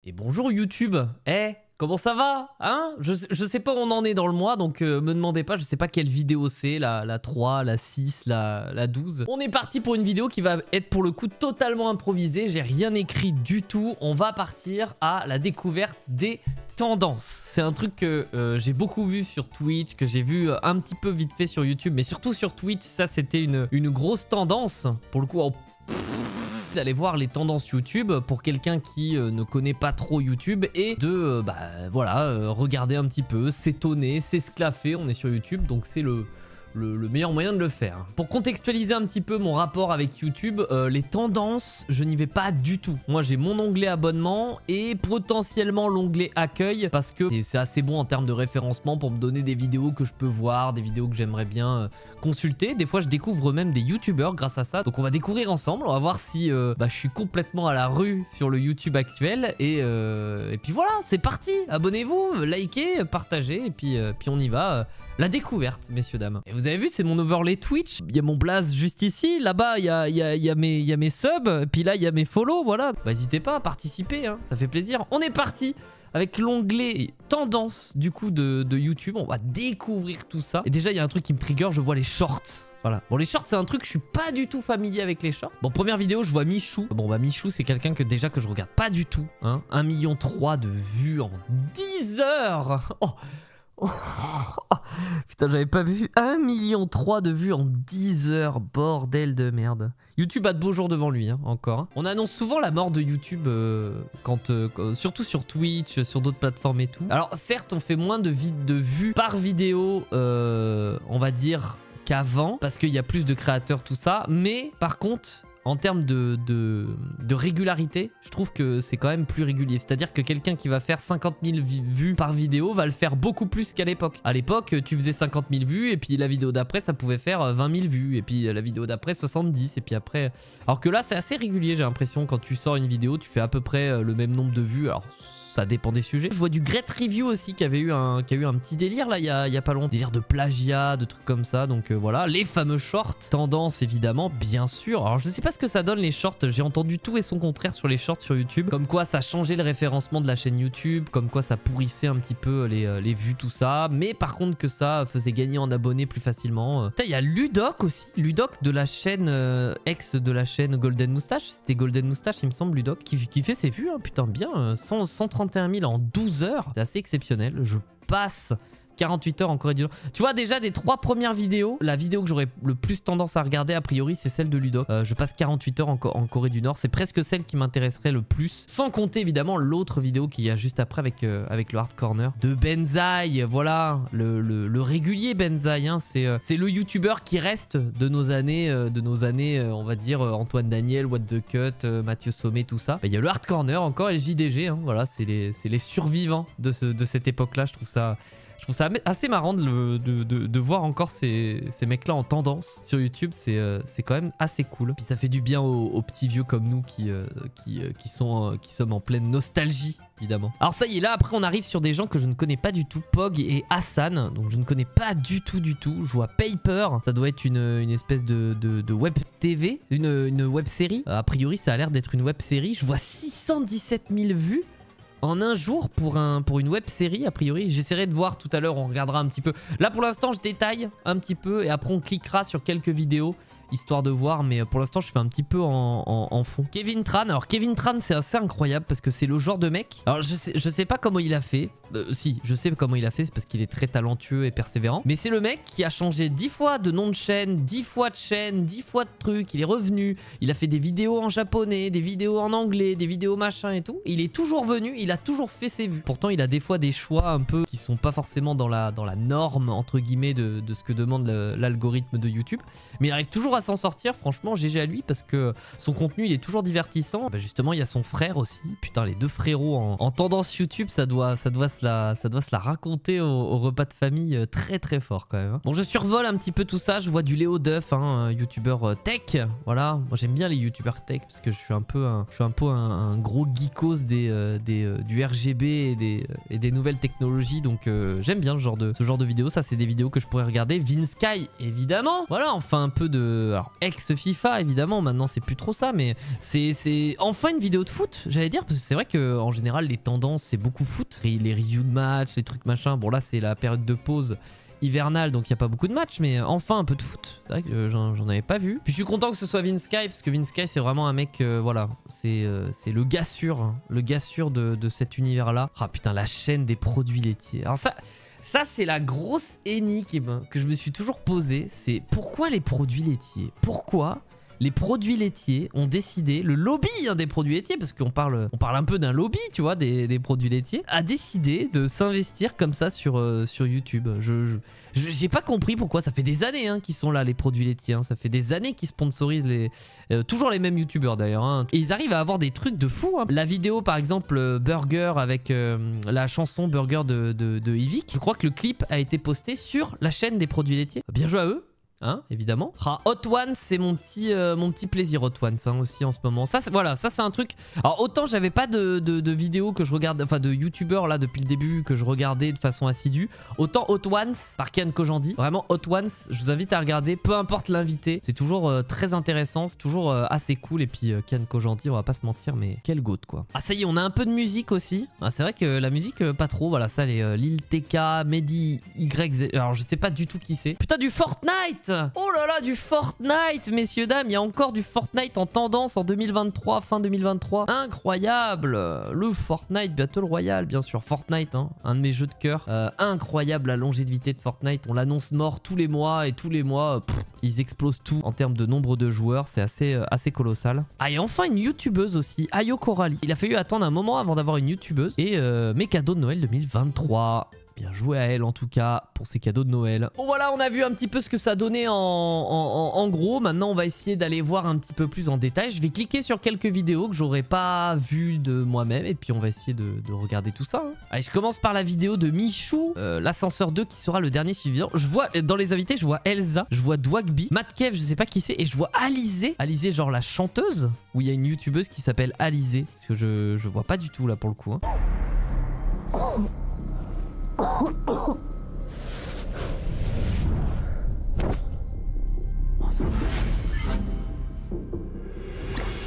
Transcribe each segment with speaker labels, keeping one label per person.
Speaker 1: Et bonjour YouTube. Comment ça va, hein? Je sais pas où on en est dans le mois, donc me demandez pas, je sais pas quelle vidéo c'est, la 3, la 6, la 12. On est parti pour une vidéo qui va être pour le coup totalement improvisée, j'ai rien écrit du tout. On va partir à la découverte des tendances. C'est un truc que j'ai beaucoup vu sur Twitch, que j'ai vu un petit peu vite fait sur YouTube, mais surtout sur Twitch, ça c'était une grosse tendance. Pour le coup, d'aller voir les tendances YouTube pour quelqu'un qui ne connaît pas trop YouTube et de regarder un petit peu, s'étonner, s'esclaffer. On est sur YouTube, donc c'est le meilleur moyen de le faire. Pour contextualiser un petit peu mon rapport avec YouTube, les tendances, je n'y vais pas du tout. Moi, j'ai mon onglet abonnement et potentiellement l'onglet accueil parce que c'est assez bon en termes de référencement pour me donner des vidéos que je peux voir, des vidéos que j'aimerais bien consulter. Des fois, je découvre même des YouTubeurs grâce à ça. Donc, on va découvrir ensemble. On va voir si je suis complètement à la rue sur le YouTube actuel. Et puis voilà, c'est parti. Abonnez-vous, likez, partagez et puis on y va. La découverte, messieurs, dames. Et vous avez vu, c'est mon overlay Twitch. Il y a mon blaze juste ici. Là-bas, il y a mes subs. Et puis là, il y a mes follow. Voilà. N'hésitez pas à participer. Hein. Ça fait plaisir. On est parti avec l'onglet tendance du coup de YouTube. On va découvrir tout ça. Et déjà, il y a un truc qui me trigger. Je vois les shorts. Voilà. Bon, les shorts, c'est un truc, je suis pas du tout familier avec les shorts. Bon, première vidéo, je vois Michou. Bon, bah, Michou, c'est quelqu'un que je regarde pas du tout. Hein. 1,3 million de vues en 10 heures. Oh. Putain, j'avais pas vu 1,3 million de vues en 10 heures. Bordel de merde. YouTube a de beaux jours devant lui, hein, encore. On annonce souvent la mort de YouTube surtout sur Twitch, sur d'autres plateformes et tout. Alors certes, on fait moins de vues par vidéo, on va dire, qu'avant, parce qu'il y a plus de créateurs, tout ça. Mais par contre, en termes de régularité, je trouve que c'est quand même plus régulier. C'est-à-dire que quelqu'un qui va faire 50 000 vues par vidéo va le faire beaucoup plus qu'à l'époque. À l'époque, tu faisais 50 000 vues et puis la vidéo d'après, ça pouvait faire 20 000 vues. Et puis la vidéo d'après, 70. Et puis après... Alors que là, c'est assez régulier, j'ai l'impression. Quand tu sors une vidéo, tu fais à peu près le même nombre de vues. Alors... ça dépend des sujets. Je vois du Great Review aussi qui a eu un petit délire là il y a pas longtemps. Délire de plagiat, de trucs comme ça. Donc voilà, les fameux shorts. Tendance évidemment, bien sûr. Alors je sais pas ce que ça donne les shorts. J'ai entendu tout et son contraire sur les shorts sur YouTube. Comme quoi ça changeait le référencement de la chaîne YouTube. Comme quoi ça pourrissait un petit peu les vues, tout ça. Mais par contre que ça faisait gagner en abonnés plus facilement. Il y a Ludoc aussi. Ludoc de la chaîne ex de la chaîne Golden Moustache. C'était Golden Moustache il me semble, Ludoc. Qui fait ses vues, hein, putain bien. 131 000 en 12 heures. C'est assez exceptionnel. Je passe 48 heures en Corée du Nord. Tu vois, déjà des 3 premières vidéos, la vidéo que j'aurais le plus tendance à regarder a priori, c'est celle de Ludoc. Je passe 48 heures en Corée du Nord. C'est presque celle qui m'intéresserait le plus. Sans compter évidemment l'autre vidéo qu'il y a juste après avec le Hard Corner de Benzaï. Voilà, le régulier Benzaï. Hein. C'est le youtubeur qui reste de nos années, on va dire Antoine Daniel, What the Cut, Mathieu Sommet, tout ça. Il y a le Hard Corner encore et le JDG. Hein. Voilà, c'est les survivants de cette époque-là. Je trouve ça assez marrant de voir encore ces mecs-là en tendance sur YouTube. C'est quand même assez cool. Puis ça fait du bien aux petits vieux comme nous qui sommes en pleine nostalgie, évidemment. Alors ça y est, là, après, on arrive sur des gens que je ne connais pas du tout. Pog et Hassan. Donc je ne connais pas du tout. Je vois Paper. Ça doit être une espèce de web TV. Une web série. A priori, ça a l'air d'être une web série. Je vois 617 000 vues. En un jour pour une web série, a priori. J'essaierai de voir tout à l'heure, on regardera un petit peu. Là pour l'instant je détaille un petit peu et après on cliquera sur quelques vidéos histoire de voir, mais pour l'instant je fais un petit peu en fond. Kevin Tran, alors Kevin Tran c'est assez incroyable parce que c'est le genre de mec, alors je sais pas comment il a fait, si je sais comment il a fait, c'est parce qu'il est très talentueux et persévérant, mais c'est le mec qui a changé 10 fois de nom de chaîne, 10 fois de chaîne, 10 fois de trucs, il est revenu, il a fait des vidéos en japonais, des vidéos en anglais, des vidéos machin et tout, il est toujours venu, il a toujours fait ses vues. Pourtant il a des fois des choix un peu qui sont pas forcément dans la norme entre guillemets de ce que demande l'algorithme de YouTube, mais il arrive toujours à s'en sortir. Franchement GG à lui parce que son contenu il est toujours divertissant. Justement il y a son frère aussi, putain les deux frérots en tendance YouTube, ça doit se la raconter au repas de famille très très fort quand même. Hein. Bon, je survole un petit peu tout ça. Je vois du Léo Duff, hein, youtubeur tech. Voilà, moi j'aime bien les youtubeurs tech parce que je suis un peu un gros geekos du RGB et des nouvelles technologies. Donc j'aime bien ce genre de vidéos. Ça, c'est des vidéos que je pourrais regarder. Vinsky, évidemment. Voilà, enfin un peu de... Alors, ex-FIFA, évidemment. Maintenant, c'est plus trop ça, mais c'est enfin une vidéo de foot, j'allais dire. Parce que c'est vrai qu'en général, les tendances, c'est beaucoup foot. Les reviews de matchs, les trucs machin. Bon, là, c'est la période de pause hivernale, donc il n'y a pas beaucoup de matchs, mais enfin un peu de foot. C'est vrai que j'en avais pas vu. Puis je suis content que ce soit Vinsky, parce que Vinsky, c'est vraiment un mec, voilà, c'est le gars sûr, hein, le gars sûr de cet univers-là. Ah putain, la chaîne des produits laitiers. Alors ça c'est la grosse énigme que je me suis toujours posée, c'est pourquoi les produits laitiers? Pourquoi les produits laitiers ont décidé, le lobby hein, des produits laitiers, parce qu'on parle un peu d'un lobby, tu vois, des produits laitiers, a décidé de s'investir comme ça sur YouTube. J'ai pas compris pourquoi. Ça fait des années hein, qu'ils sont là, les produits laitiers. Hein. Ça fait des années qu'ils sponsorisent toujours les mêmes youtubeurs d'ailleurs. Hein. Et ils arrivent à avoir des trucs de fou. Hein. La vidéo par exemple Burger avec la chanson Burger de Yvick. Je crois que le clip a été posté sur la chaîne des produits laitiers. Bien joué à eux. Hein, évidemment. Ah, Hot Ones, c'est mon petit plaisir Hot Ones hein, aussi en ce moment. Ça, voilà, ça c'est un truc. Alors autant j'avais pas de vidéos que je regarde, enfin de youtubeurs là depuis le début que je regardais de façon assidue. Autant Hot Ones par Ken Kojandi. Vraiment Hot Ones, je vous invite à regarder. Peu importe l'invité, c'est toujours très intéressant, c'est toujours assez cool. Et puis Ken Kojandi, on va pas se mentir, mais quel goat quoi. Ah ça y est, on a un peu de musique aussi. Ah, c'est vrai que la musique pas trop. Voilà, ça les Lil TK, Mehdi YZ. Alors je sais pas du tout qui c'est. Putain du Fortnite. Oh là là, du Fortnite, messieurs, dames. Il y a encore du Fortnite en tendance en 2023, fin 2023. Incroyable. Le Fortnite Battle Royale, bien sûr. Fortnite, hein, un de mes jeux de cœur. Incroyable la longévité de Fortnite. On l'annonce mort tous les mois et tous les mois, ils explosent tout en termes de nombre de joueurs. C'est assez colossal. Ah, et enfin une youtubeuse aussi, Ayo Coralie. Il a fallu attendre un moment avant d'avoir une youtubeuse. Et mes cadeaux de Noël 2023. Bien joué à elle en tout cas pour ses cadeaux de Noël. Bon voilà, on a vu un petit peu ce que ça donnait en gros. Maintenant on va essayer d'aller voir un petit peu plus en détail. Je vais cliquer sur quelques vidéos que j'aurais pas vues de moi-même. Et puis on va essayer de regarder tout ça. Hein. Allez, je commence par la vidéo de Michou, l'ascenseur 2 qui sera le dernier suivant. Je vois dans les invités, je vois Elsa, je vois Dwagby, Matt Kev, je sais pas qui c'est. Et je vois Alizé. Alizé genre la chanteuse. Où il y a une youtubeuse qui s'appelle Alizé. Parce que je vois pas du tout là pour le coup. Hein.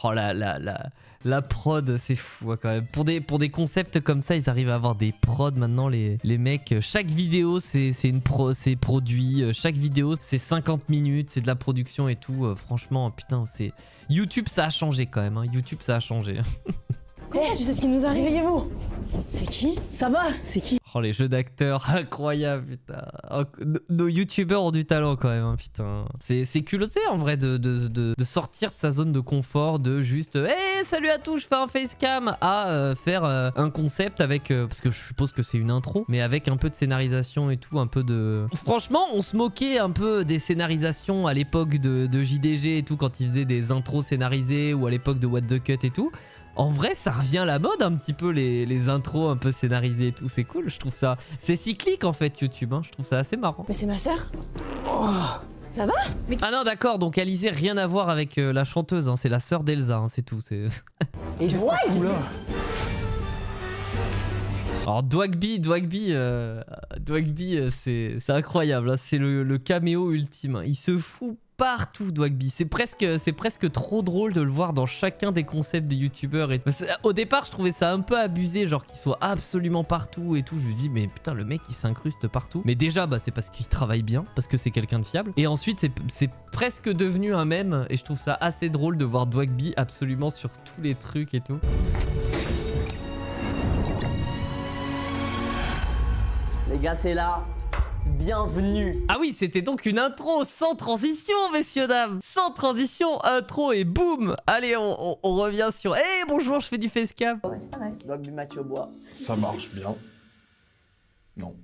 Speaker 1: Oh la prod, c'est fou hein, quand même. Pour des concepts comme ça, ils arrivent à avoir des prods maintenant les mecs. Chaque vidéo c'est produit, chaque vidéo c'est 50 minutes, c'est de la production et tout. Franchement, putain, c'est YouTube, ça a changé quand même. Hein. YouTube, ça a changé.
Speaker 2: Eh, tu sais ce qui nous arrive, voyez-vous? C'est qui? Ça va? C'est qui?
Speaker 1: Oh les jeux d'acteurs, incroyable putain. Oh, nos youtubeurs ont du talent quand même, hein, putain. C'est culotté en vrai de sortir de sa zone de confort, de juste hey, salut à tous, je fais un facecam à faire un concept avec parce que je suppose que c'est une intro, mais avec un peu de scénarisation et tout, un peu de... Franchement, on se moquait un peu des scénarisations à l'époque de JDG et tout, quand ils faisaient des intros scénarisées, ou à l'époque de What the Cut et tout. En vrai, ça revient à la mode un petit peu les intros un peu scénarisées et tout. C'est cool, je trouve ça. C'est cyclique en fait YouTube, hein. Je trouve ça assez marrant.
Speaker 2: Mais c'est ma soeur. Oh, ça va? Mais...
Speaker 1: Ah non d'accord, donc Alizé rien à voir avec la chanteuse, hein. C'est la sœur d'Elsa, hein, c'est tout.
Speaker 2: Et je vois là.
Speaker 1: Alors Dwagby, c'est incroyable, hein. C'est le caméo ultime. Il se fout partout Dwagby, c'est presque trop drôle de le voir dans chacun des concepts de youtubeurs. Au départ je trouvais ça un peu abusé, genre qu'il soit absolument partout et tout. Je me dis mais putain le mec il s'incruste partout. Mais déjà bah c'est parce qu'il travaille bien, parce que c'est quelqu'un de fiable. Et ensuite c'est presque devenu un mème et je trouve ça assez drôle de voir Dwagby absolument sur tous les trucs et tout.
Speaker 3: Les gars c'est là. Bienvenue.
Speaker 1: Ah oui, c'était donc une intro sans transition, messieurs, dames. Sans transition, intro et boum. Allez, on revient sur... Hey, bonjour, je fais du facecam.
Speaker 2: Ouais, c'est pas mal.
Speaker 3: Dwagby Mathieu Bois.
Speaker 4: Ça marche bien. Non.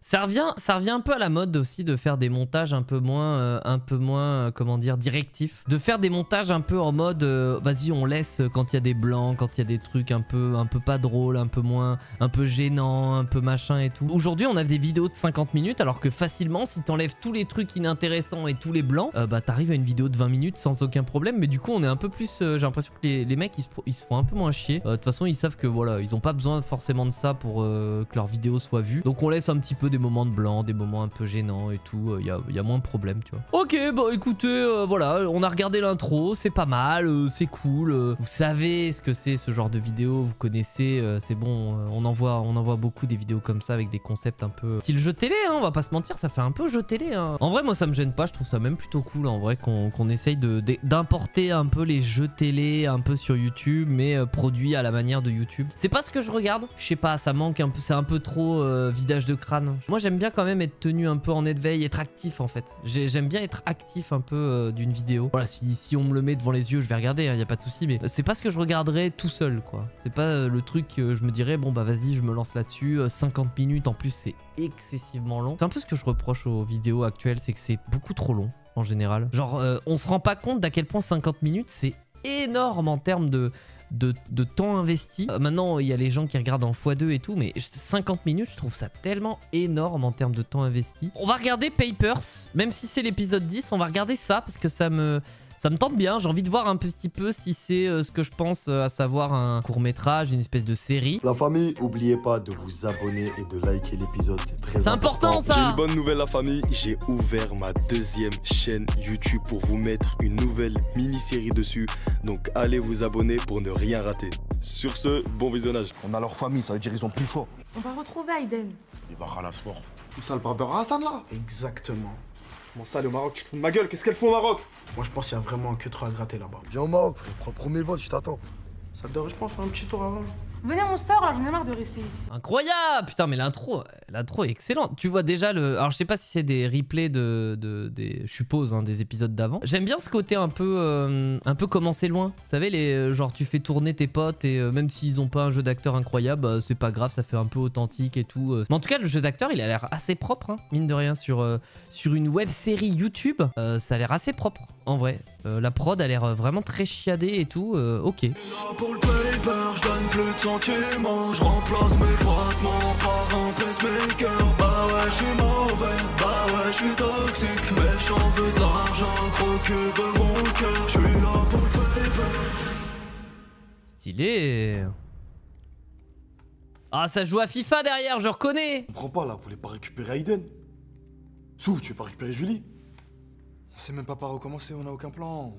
Speaker 1: Ça revient un peu à la mode aussi de faire des montages un peu moins, comment dire, directifs. De faire des montages un peu en mode, vas-y, on laisse quand il y a des blancs, quand il y a des trucs un peu pas drôles, un peu gênants, un peu machin et tout. Aujourd'hui, on a des vidéos de 50 minutes, alors que facilement, si t'enlèves tous les trucs inintéressants et tous les blancs, bah t'arrives à une vidéo de 20 minutes sans aucun problème. Mais du coup, on est un peu plus, j'ai l'impression que les mecs, ils se font un peu moins chier. De toute façon, ils savent que voilà, ils ont pas besoin forcément de ça pour que leur vidéo soit vue. Donc on laisse un petit peu des moments de blanc, des moments un peu gênants et tout. Il y a moins de problème, tu vois. Ok, bah écoutez, voilà, on a regardé l'intro, c'est pas mal, c'est cool. Vous savez ce que c'est ce genre de vidéo, vous connaissez, c'est bon, on en voit beaucoup des vidéos comme ça avec des concepts un peu style jeu télé, hein, on va pas se mentir, ça fait un peu jeu télé. Hein. En vrai, moi ça me gêne pas, je trouve ça même plutôt cool en vrai qu'on essaye d'importer un peu les jeux télé un peu sur YouTube, mais produits à la manière de YouTube. C'est pas ce que je regarde, je sais pas, ça manque un peu, c'est un peu trop vidage de crâne. Moi j'aime bien quand même être tenu un peu en éveil, être actif en fait. J'aime bien être actif un peu d'une vidéo. Voilà, si on me le met devant les yeux, je vais regarder, hein, y a pas de souci, mais c'est pas ce que je regarderais tout seul, quoi. C'est pas le truc que je me dirais, bon bah vas-y, je me lance là-dessus. 50 minutes en plus, c'est excessivement long. C'est un peu ce que je reproche aux vidéos actuelles, c'est que c'est beaucoup trop long en général. Genre, on se rend pas compte d'à quel point 50 minutes, c'est énorme en termes de temps investi. Maintenant, il y a les gens qui regardent en x2 et tout, mais 50 minutes, je trouve ça tellement énorme en termes de temps investi. On va regarder Papers, même si c'est l'épisode 10, on va regarder ça parce que ça me tente bien. J'ai envie de voir un petit peu si c'est ce que je pense, à savoir un court-métrage, une espèce de série.
Speaker 4: La famille, n'oubliez pas de vous abonner et de liker l'épisode, c'est très
Speaker 1: important ça.
Speaker 5: J'ai une bonne nouvelle la famille, j'ai ouvert ma deuxième chaîne YouTube pour vous mettre une nouvelle mini-série dessus. Donc allez vous abonner pour ne rien rater. Sur ce, bon visionnage.
Speaker 4: On a leur famille, ça veut dire ils ont plus le choix.
Speaker 6: On va retrouver Aiden.
Speaker 7: Il va ralasse fort.
Speaker 4: Où ça, le barbeur Hassan là?
Speaker 7: Exactement. Comment ça, le Maroc, tu te fous de ma gueule? Qu'est-ce qu'elle fait au Maroc?
Speaker 4: Moi je pense qu'il y a vraiment que trop à gratter là-bas. Viens au Maroc, frère, prends le premier vol, je t'attends. Ça te dérange pas, on fait un petit tour avant?
Speaker 6: Venez, on sort là, j'en ai marre de rester ici.
Speaker 1: Incroyable! Putain, mais l'intro est excellente. Tu vois déjà le... Alors, je sais pas si c'est des replays je suppose, hein, des épisodes d'avant. J'aime bien ce côté un peu commencer loin. Vous savez, genre, tu fais tourner tes potes et même s'ils ont pas un jeu d'acteur incroyable, bah, c'est pas grave, ça fait un peu authentique et tout. Mais en tout cas, le jeu d'acteur, il a l'air assez propre, hein, mine de rien, sur une web série YouTube. Ça a l'air assez propre, en vrai. La prod a l'air vraiment très chiadée et tout. Ok.
Speaker 8: Pour le paper, je donne plus de sentiments. Je remplace mes battements par un pacemaker. Bah ouais, je suis mauvais, bah ouais, je suis toxique. Méchant veut de l'argent, croqueux veut mon cœur. Je suis là pour le paper.
Speaker 1: Stylé. Ah, ça joue à FIFA derrière, je reconnais.
Speaker 4: Je comprends pas là, vous voulez pas récupérer Aiden? Souf, tu veux pas récupérer Julie?
Speaker 7: On sait même pas par où commencer, on a aucun plan.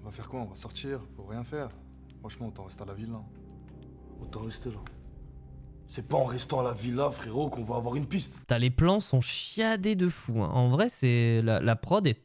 Speaker 7: On va faire quoi? On va sortir pour rien faire. Franchement, autant rester à la ville là.
Speaker 4: Autant rester là. C'est pas en restant à la villa, frérot, qu'on va avoir une piste.
Speaker 1: Les plans sont chiadés de fou. Hein. En vrai, c'est la prod est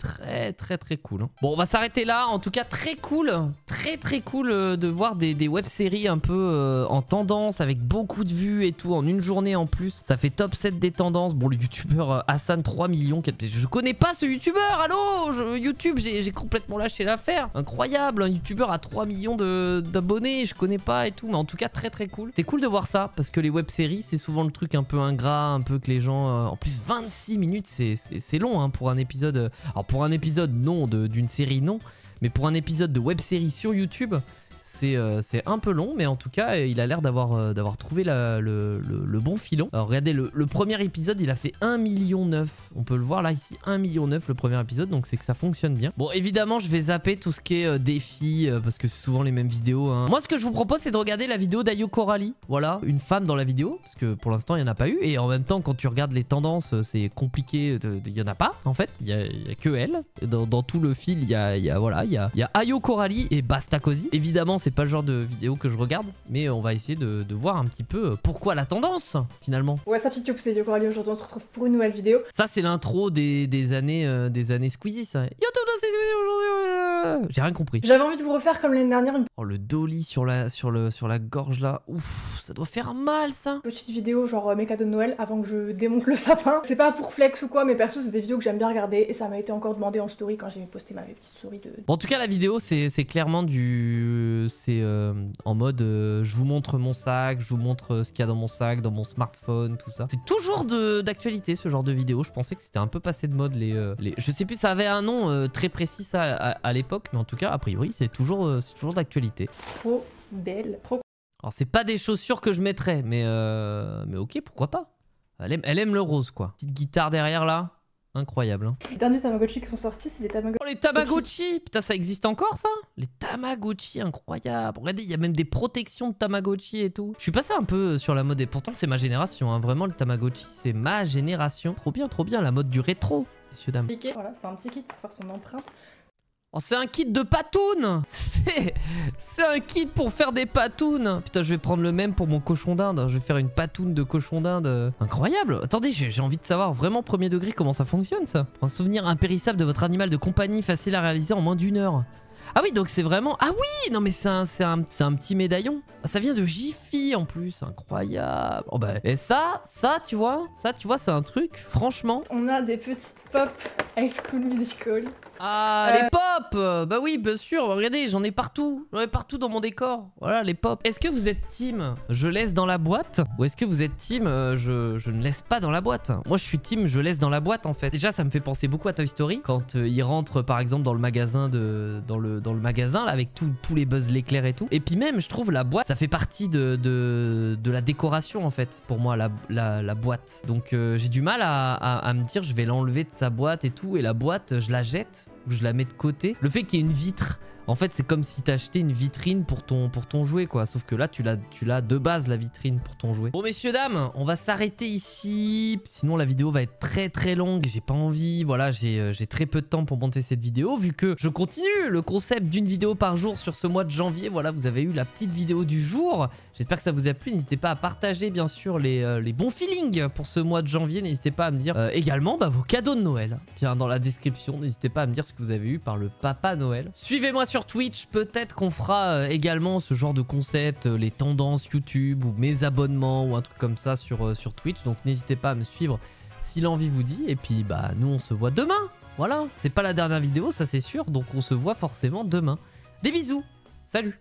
Speaker 1: très cool. Hein. Bon, on va s'arrêter là. En tout cas, très cool de voir des web-séries un peu en tendance, avec beaucoup de vues et tout, en une journée en plus. Ça fait top 7 des tendances. Bon, le youtubeur Hassan 3 millions. Je connais pas ce youtubeur, allô YouTube, j'ai complètement lâché l'affaire. Incroyable, un youtubeur à 3 millions d'abonnés, je connais pas et tout. Mais en tout cas, très cool. C'est cool de voir ça, parce que les web-séries, c'est souvent le truc un peu ingrat, un peu que les gens... En plus, 26 minutes, c'est long hein, pour un épisode... Alors pour un épisode, non, d'une série, non. Mais pour un épisode de web-série sur YouTube, c'est un peu long. Mais en tout cas, il a l'air d'avoir trouvé le bon filon. Alors regardez, le premier épisode, il a fait 1,9 million. On peut le voir là, ici, 1,9 million le premier épisode. Donc c'est que ça fonctionne bien. Bon, évidemment, je vais zapper tout ce qui est défi, parce que c'est souvent les mêmes vidéos. Hein. Moi, ce que je vous propose, c'est de regarder la vidéo d'Ayo Coralie. Voilà, une femme dans la vidéo. Parce que pour l'instant, il n'y en a pas eu. Et en même temps, quand tu regardes les tendances, c'est compliqué. Il n'y en a pas, en fait. Il y a que elle. Dans tout le fil, il y a Ayo Coralie et Bastacozy. Évidemment, c'est pas le genre de vidéo que je regarde, mais on va essayer de voir un petit peu pourquoi la tendance finalement.
Speaker 6: Ouais, ça petit c'est Ayo Coralie, aujourd'hui on se retrouve pour une nouvelle vidéo. Ça
Speaker 1: c'est l'intro des années Squeezie ça. Yo tout le monde c'est Squeezie aujourd'hui. J'ai rien compris.
Speaker 6: J'avais envie de vous refaire comme l'année dernière.
Speaker 1: Oh le dolly sur la gorge là. Ouf, ça doit faire mal ça.
Speaker 6: Petite vidéo genre mes cadeaux de Noël avant que je démonte le sapin. C'est pas pour flex ou quoi, mais perso c'est des vidéos que j'aime bien regarder et ça m'a été encore demandé en story quand j'ai posté ma petite story de...
Speaker 1: Bon, en tout cas la vidéo c'est clairement du c'est en mode je vous montre mon sac, je vous montre ce qu'il y a dans mon sac, dans mon smartphone, tout ça. C'est toujours d'actualité ce genre de vidéo. Je pensais que c'était un peu passé de mode les... Je sais plus, ça avait un nom très précis ça à l'époque, mais en tout cas a priori c'est toujours d'actualité.
Speaker 6: Trop belle. Trop...
Speaker 1: Alors c'est pas des chaussures que je mettrais, mais ok, pourquoi pas. Elle aime le rose quoi. Petite guitare derrière là. Incroyable. Hein.
Speaker 6: Les derniers Tamagotchi qui sont sortis, c'est les Tamagotchi.
Speaker 1: Oh, les Tamagotchi! Putain, ça existe encore ça? Les Tamagotchi, incroyable. Regardez, il y a même des protections de Tamagotchi et tout. Je suis passé un peu sur la mode et pourtant c'est ma génération. Hein. Vraiment, le Tamagotchi, c'est ma génération. Trop bien, la mode du rétro, messieurs, dames.
Speaker 6: Voilà, c'est un petit kit pour faire son empreinte.
Speaker 1: Oh, c'est un kit de patounes. C'est un kit pour faire des patounes. Putain, je vais prendre le même pour mon cochon d'Inde. Je vais faire une patoune de cochon d'Inde. Incroyable. Attendez, j'ai envie de savoir vraiment premier degré comment ça fonctionne ça. Pour un souvenir impérissable de votre animal de compagnie, facile à réaliser en moins d'1 heure. Ah oui, donc c'est vraiment... Ah oui, non mais c'est un petit médaillon. Ah, ça vient de Jiffy en plus, incroyable. Oh bah, et ça tu vois, c'est un truc, franchement.
Speaker 6: On a des petites pop High School Musical.
Speaker 1: Ah, les pop. Bah oui, bien sûr, regardez, j'en ai partout dans mon décor. Voilà, les pop. Est-ce que vous êtes team je laisse dans la boîte? Ou est-ce que vous êtes team je ne laisse pas dans la boîte? Moi, je suis team je laisse dans la boîte en fait. Déjà, ça me fait penser beaucoup à Toy Story. Quand il rentre par exemple dans le magasin dans le magasin là, avec tous les Buzz l'éclair et tout. Et puis même, je trouve la boîte, ça fait partie de la décoration en fait. Pour moi, la boîte. Donc j'ai du mal à me dire je vais l'enlever de sa boîte et tout. Et la boîte, je la jette ou je la mets de côté. Le fait qu'il y ait une vitre, en fait c'est comme si t'achetais une vitrine pour ton jouet quoi. Sauf que là tu l'as de base la vitrine pour ton jouet. Bon messieurs dames, on va s'arrêter ici. Sinon la vidéo va être très longue. J'ai pas envie, voilà, j'ai très peu de temps pour monter cette vidéo. Vu que je continue le concept d'une vidéo par jour sur ce mois de janvier. Voilà, vous avez eu la petite vidéo du jour. J'espère que ça vous a plu. N'hésitez pas à partager bien sûr les bons feelings pour ce mois de janvier. N'hésitez pas à me dire également vos cadeaux de Noël. Tiens, dans la description, n'hésitez pas à me dire ce que vous avez eu par le Papa Noël. Suivez-moi sur Twitch, peut-être qu'on fera également ce genre de concept, les tendances YouTube ou mes abonnements ou un truc comme ça sur Twitch. Donc n'hésitez pas à me suivre si l'envie vous dit. Et puis bah nous on se voit demain. Voilà, c'est pas la dernière vidéo, ça c'est sûr. Donc on se voit forcément demain. Des bisous, salut!